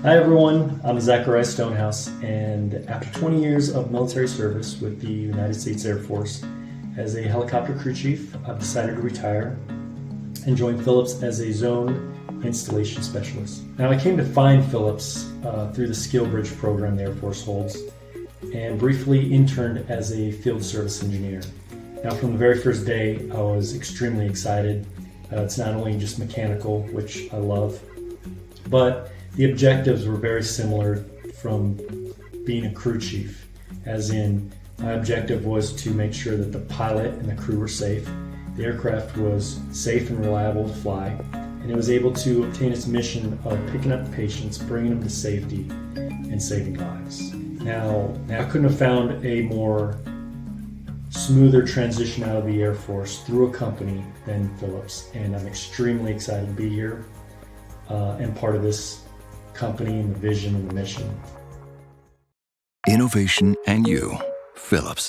Hi everyone, I'm Zachariah Stonehouse, and after 20 years of military service with the United States Air Force as a helicopter crew chief, I've decided to retire and join Phillips as a zone installation specialist. Now, I came to find Phillips through the SkillBridge program the Air Force holds and briefly interned as a field service engineer. Now, from the very first day, I was extremely excited. It's not only just mechanical, which I love, but the objectives were very similar from being a crew chief, as in my objective was to make sure that the pilot and the crew were safe, the aircraft was safe and reliable to fly, and it was able to obtain its mission of picking up patients, bringing them to safety, and saving lives. Now I couldn't have found a more smoother transition out of the Air Force through a company than Phillips, and I'm extremely excited to be here and part of this company and the vision and the mission. Innovation and you, Philips.